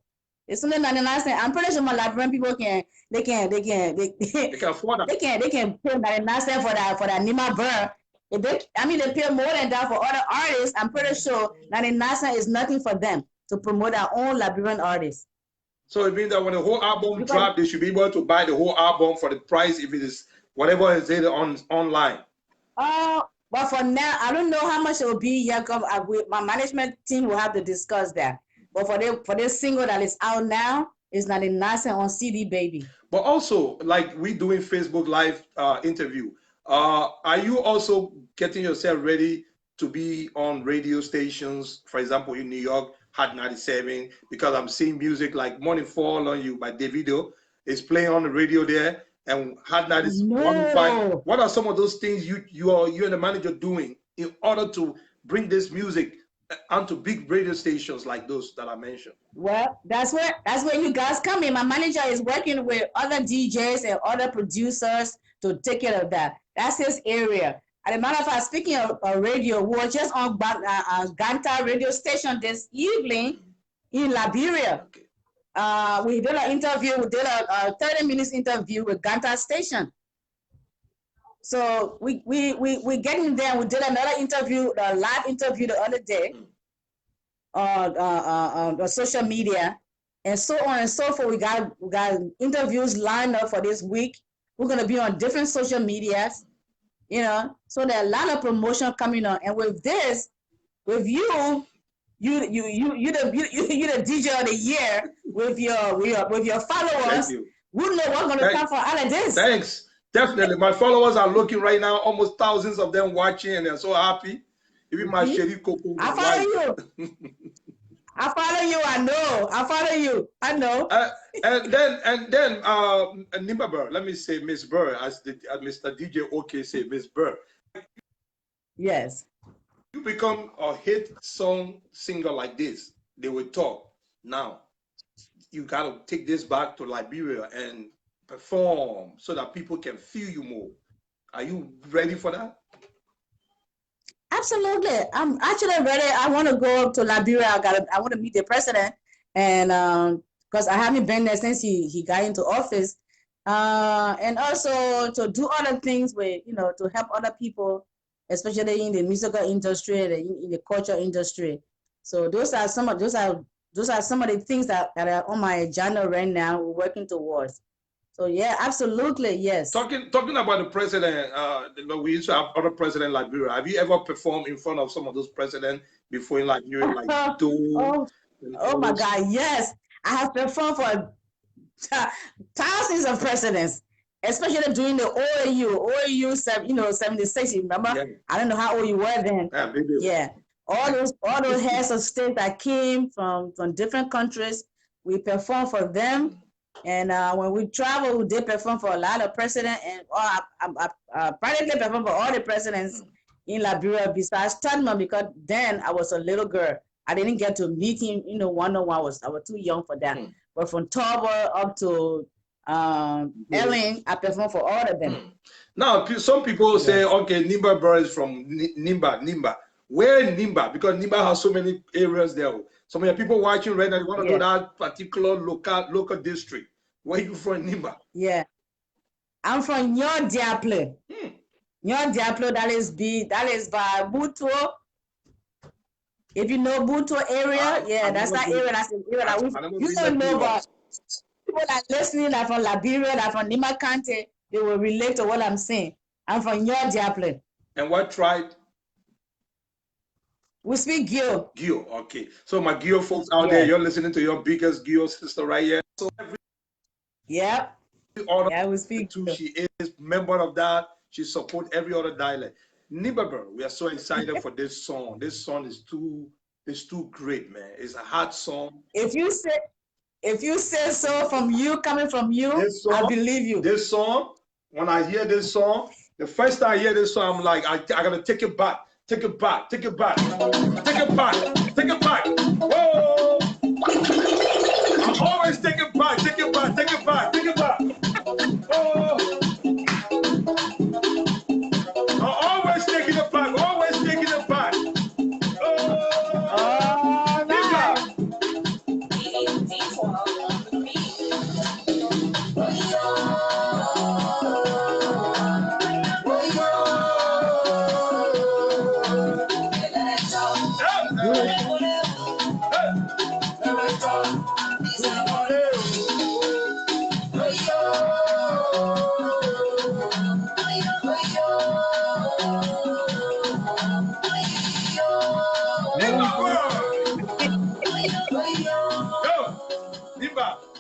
It's only 99 cents. I'm pretty sure my Liberian people can afford that. They can pay 99 cents for that Nimba Burr. They pay more than that for other artists. I'm pretty sure 99 cents is nothing for them to promote our own Liberian artists. So it means that when the whole album drops, they should be able to buy the whole album for the price if it is whatever is there online. But for now, I don't know how much it will be yet. My management team will have to discuss that. But for this single that is out now, it's 99 cents on CD Baby. But also, like we doing Facebook Live interview, are you also getting yourself ready to be on radio stations, for example, in New York, Hot 97? Because I'm seeing music like Morning Fall on You by Davido is playing on the radio there, and Hot 97. No. What are some of those things you and the manager doing in order to bring this music onto big radio stations like those that I mentioned? Well, that's where you guys come in. My manager is working with other DJs and other producers to take care of that. That's his area. As a matter of fact, speaking of radio, we were just on Ganta radio station this evening in Liberia. Okay. We did an interview. We did a 30 minutes interview with Ganta station. So we getting there. We did another interview, a live interview the other day on social media, and so on and so forth. We got interviews lined up for this week. We're gonna be on different social medias, So there are a lot of promotion coming on, and with this, with you the DJ of the year with your followers. We know what's gonna come for all of this. Thanks. Definitely. My followers are looking right now, almost thousands of them watching, and they're so happy. Even my Sherry Coco. I follow you. I follow you. I know. I follow you. I know. And then Nimba Burr, let me say Miss Burr, as Mr. DJ OK say, Miss Burr. Yes. You become a hit song singer like this, they will talk. Now, you got to take this back to Liberia and perform so that people can feel you more. Are you ready for that? Absolutely. I'm actually ready. I want to go to Liberia. I want to meet the president, and because I haven't been there since he got into office, and also to do other things with to help other people, especially in the musical industry, in the culture industry. So those are some of the things that are on my agenda right now. We're working towards. So yeah, absolutely, yes. Talking about the president, we used to have other president in Liberia. Have you ever performed in front of some of those presidents before in Liberia, like oh my God, yes. I have performed for thousands of presidents, especially during the OAU 76. Remember? Yeah. I don't know how old you were then. Yeah. All those heads of state that came from different countries, we performed for them. And when we travel, we did perform for a lot of presidents, and I practically performed for all the presidents in Liberia besides Tubman, because then I was a little girl. I didn't get to meet him, one-on-one. I was too young for that. But from Toba up to Ellen, I performed for all of them. Now, some people say, okay, Nimba Burr is from Nimba. Where Nimba? Because Nimba has so many areas there. So many people watching right now, they want to know that particular local district. Where are you from, Nimba? Yeah, I'm from Nyon Diaple. Nyon Diaple, that is by Buto. If you know Buto area, that's that area. That's the area that you don't know, but people that listening that from Liberia, that from Nimba County, they will relate to what I'm saying. I'm from Nyon Diaple. And what tribe? We speak Gio. Gio, okay. So my Gio folks out there, you're listening to your biggest Gio sister right here. So we speak. She is member of that. She supports every other dialect. Nimba Burr, we are so excited for this song. This song is too great, man. It's a hot song. If you say so coming from you, I believe you. This song, when I hear this song, the first time I hear this song, I'm like, I gotta take it back. Take it back, take it back, take it back, take it back. Whoa! I always take it back, take it back, take it back, take it back. Oh! I'm always taking it back, always taking it back. Oh!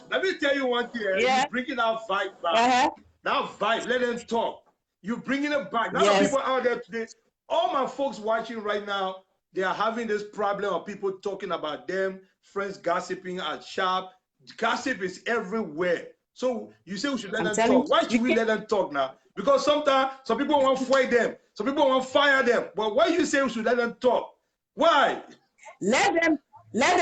Let me tell you one thing. You're bringing that vibe back. That vibe, let them talk. You're bringing it back. Now people out there today, all my folks watching right now, they are having this problem of people talking about them, friends gossiping at shop. Gossip is everywhere. So you say we should let them talk. Why should we let them talk now? Because sometimes some people want to fight them. Some people want to fire them. But why you say we should let them talk? Why? Let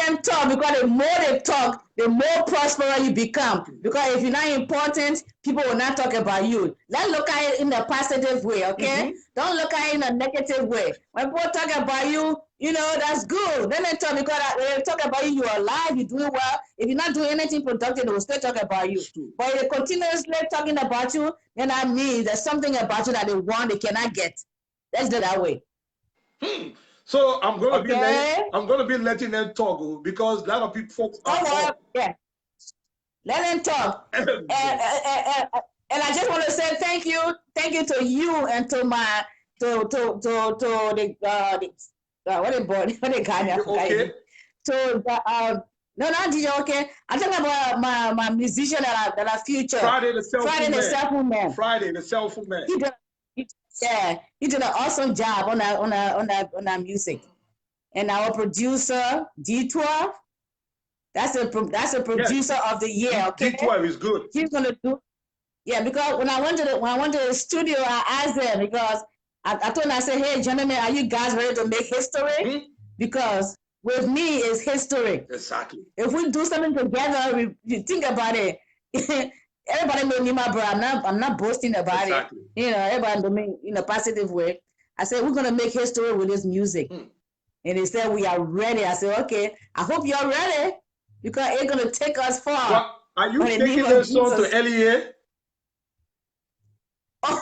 them talk, because the more they talk, the more prosperous you become. Because if you're not important, people will not talk about you. Let's look at it in a positive way, okay? Don't look at it in a negative way. When people talk about you, You know, that's good. Let me talk, because when they talk about you, you're alive, you're doing well. If you're not doing anything productive, they will still talk about you. But if they're continuously talking about you, then that means there's something about you that they want, they cannot get. Let's do it that way. So I'm gonna be letting them talk, because a lot of people yeah. Let them talk. And I just want to say thank you to you and to my the what they got me, okay. To the no, not DJ. Okay, I'm talking about my musician that are future. Friday the Cellphone Man. Friday the Cellphone Man. He did an awesome job on that music. And our producer D12, that's a producer of the year. Okay, D12 is good. He's gonna do. Yeah, because when I went to the studio, I asked them, because I told them, I said, hey gentlemen, are you guys ready to make history? Because with me, it's history. Exactly. If we do something together, you think about it. Everybody know Nimba Burr. I'm not boasting about it. You know, everybody know me in a positive way. I said, we're gonna make history with this music. And they said, we are ready. I said, okay, I hope you're ready, because it's gonna take us far. Well, are you taking this song to LEA? Oh,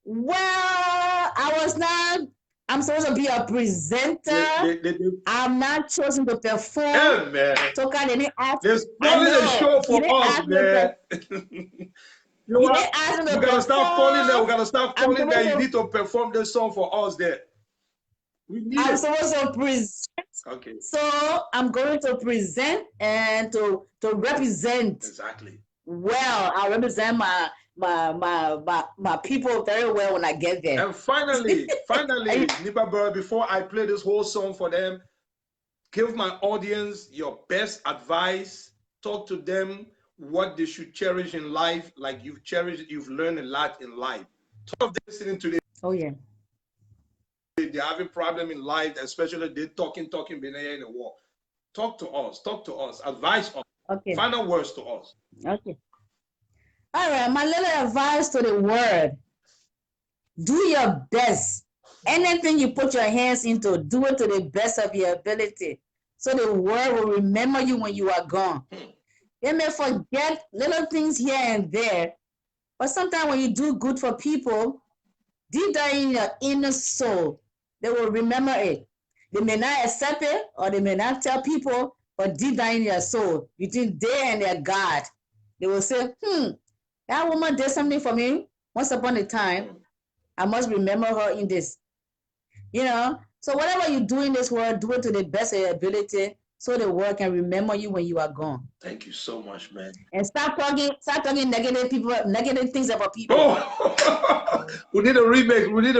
well, I was not. I'm supposed to be a presenter. I'm not chosen to perform. Yeah, man. So can they ask? There's only a show for us, man. You gotta start falling there. We gotta start falling there. You need to perform this song for us there. I'm supposed to present. Okay. So I'm going to present and to represent. Exactly. Well, I represent my people very well when I get there. And finally, Nimba Burr, before I play this whole song for them, give my audience your best advice. Talk to them what they should cherish in life, like you've learned a lot in life. Some of them listening to this. Oh yeah. They're having problem in life, especially they talking in the war. Talk to us, advise us. Okay. Final words to us. Okay. All right, my little advice to the world: do your best. Anything you put your hands into, do it to the best of your ability, so the world will remember you when you are gone. They may forget little things here and there, but sometimes when you do good for people, deep down in your inner soul, they will remember it. They may not accept it, or they may not tell people, but deep down in their soul, between they and their God, they will say, that woman did something for me once upon a time. I must remember her in this. You know? So whatever you do in this world, do it to the best of your ability, so the world can remember you when you are gone. Thank you so much, man. And stop talking negative things about people. Oh. We need a remix. We need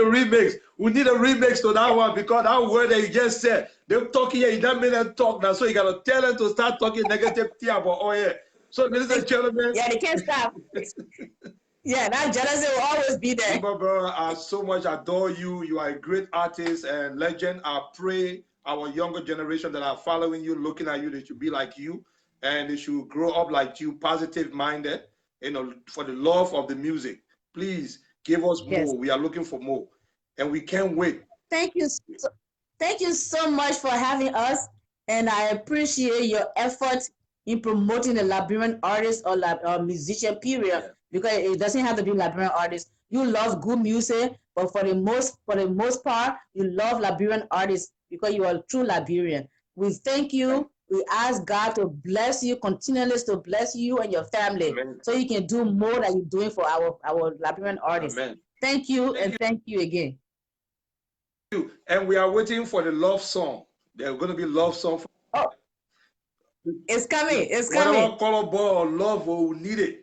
a remix to that one, because that word that you just said, they're talking here, you don't mean them talk now. So you gotta tell them to start talking negative thing about So ladies and gentlemen. Yeah, they can't stop. Yeah, that jealousy will always be there. Nimba Burr, I so much adore you. You are a great artist and legend. I pray our younger generation that are following you, looking at you, they should be like you, and they should grow up like you, positive minded, you know, for the love of the music. Please give us more. We are looking for more, and we can't wait. Thank you so much for having us, and I appreciate your efforts in promoting the Liberian artist or musician period, because it doesn't have to be Liberian artist. You love good music, but for the most part, you love Liberian artists because you are a true Liberian. We thank you. We ask God to bless you, continually to bless you and your family. Amen. So you can do more than you're doing for our Liberian artists. Amen. Thank you, and thank you again. And we are waiting for the love song. There's going to be love song. Oh, it's coming. It's coming. Whatever color ball or love, we need it.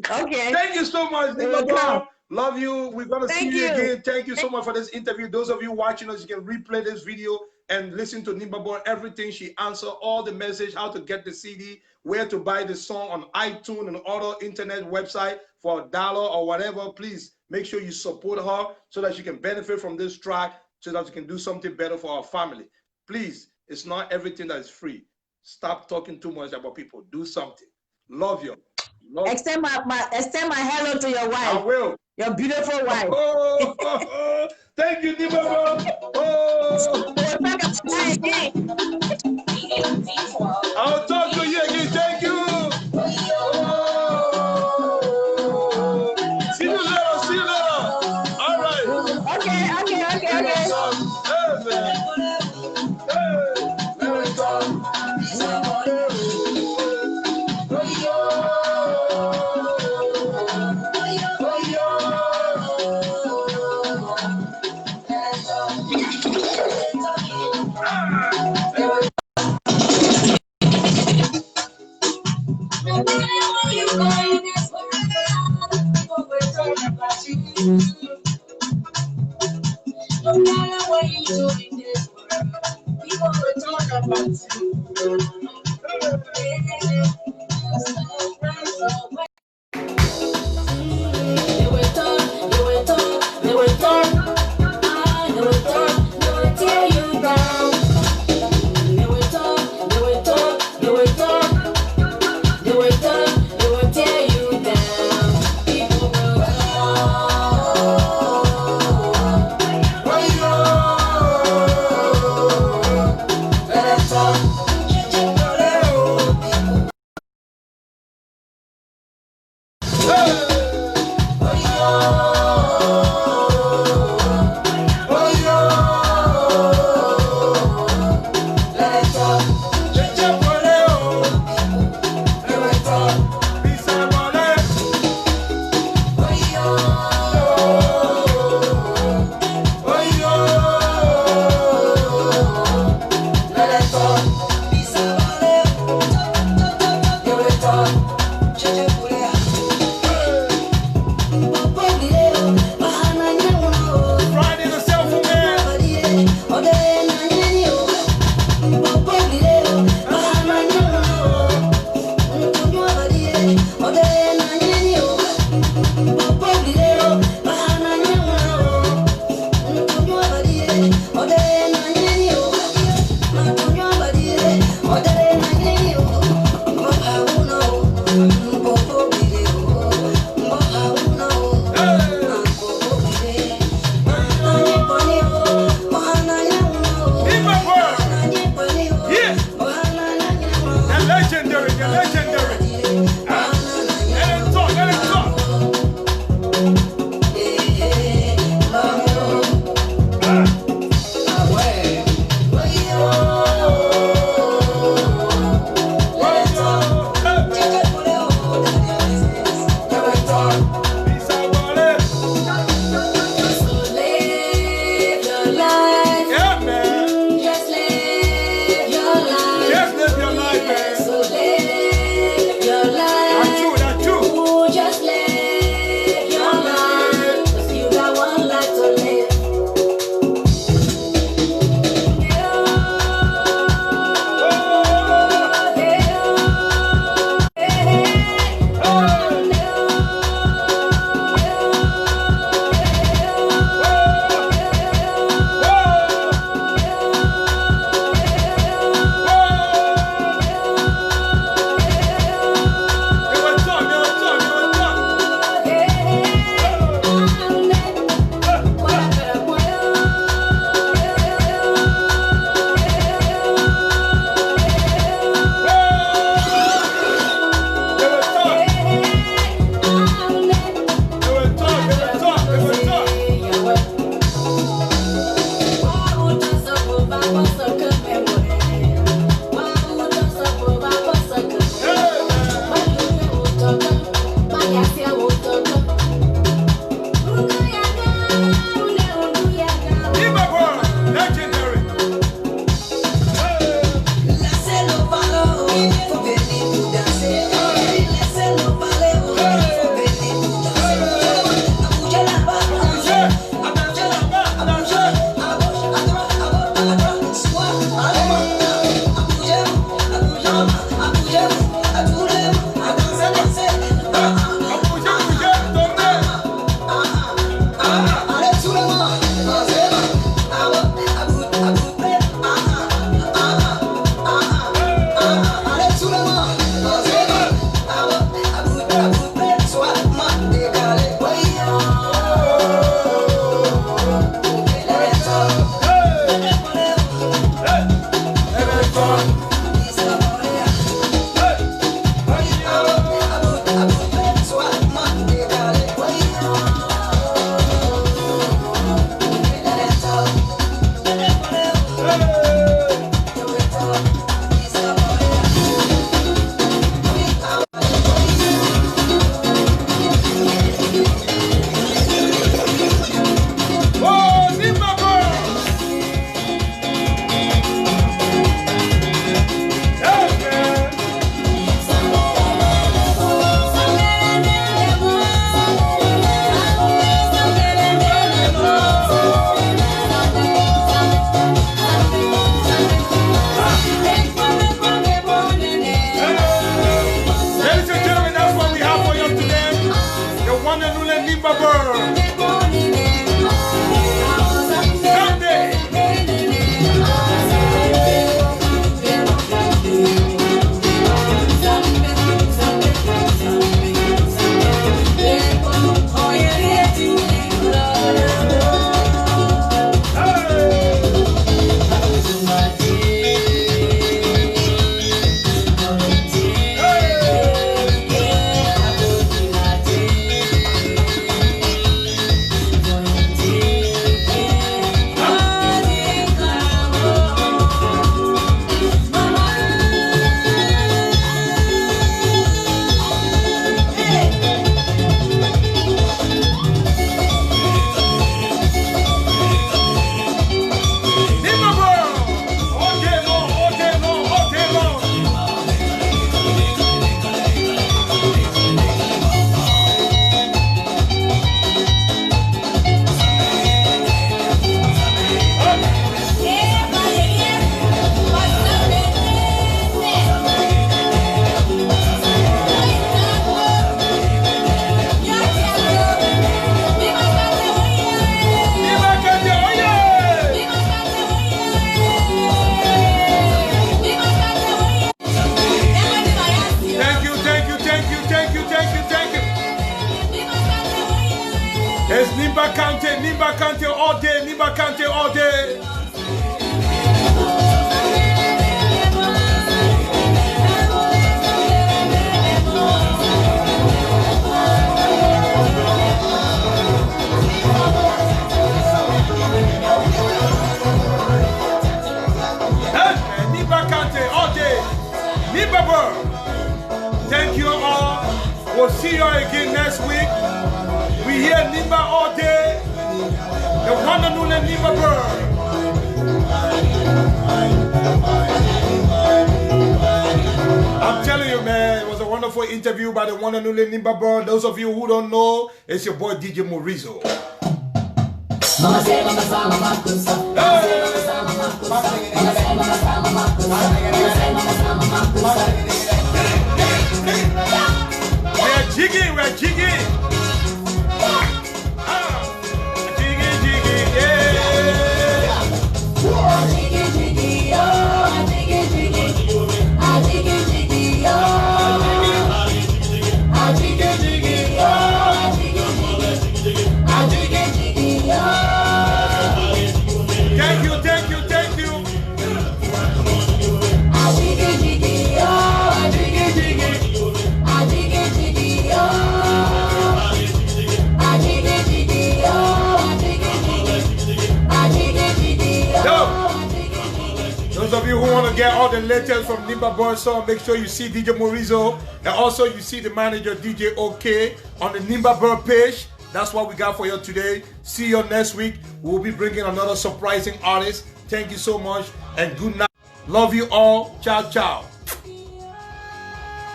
Okay. Thank you so much, Nimba Burr. Love you. We're going to see you again. Thank you so much for this interview. Those of you watching us, you can replay this video and listen to Nimba Burr, everything she answered, all the message, how to get the CD, where to buy the song on iTunes and other internet website for $1 or whatever. Please make sure you support her so that she can benefit from this track, so that she can do something better for our family. Please, it's not everything that is free. Stop talking too much about people. Do something. Love you. Extend my hello to your wife. I will. Your beautiful wife. Thank you, Nimba Burr. No matter what you do in this world, people will talk about you. They will talk, they will talk, they will talk. They will talk, they will tear you down. They will talk, they will talk, they will talk. They will talk, they will tear you down. People will We'll see you again next week. We hear Nimba all day. The one and only Nimba Burr. I'm telling you, man, it was a wonderful interview by the one and only Nimba Burr. Those of you who don't know, it's your boy DJ Morizo. We're jigging, we're jigging. Jigging, jigging, yeah. Jiggy, jiggy, oh, jiggy, jiggy, jiggy, jiggy, oh, jiggy, jiggy, oh, jiggy, jiggy, oh. Thank you, thank you, thank you. Jiggy, jiggy, oh, jiggy, jiggy, jiggy, jiggy, oh, jiggy, jiggy, oh, jiggy, jiggy, oh. Those of you who want to get all the latest from Nimba Burr song, make sure you see DJ Morizo. And also you see the manager DJ OK on the Nimba Burr page. That's what we got for you today. See you next week. We'll be bringing another surprising artist. Thank you so much and good night. Love you all. Ciao, ciao.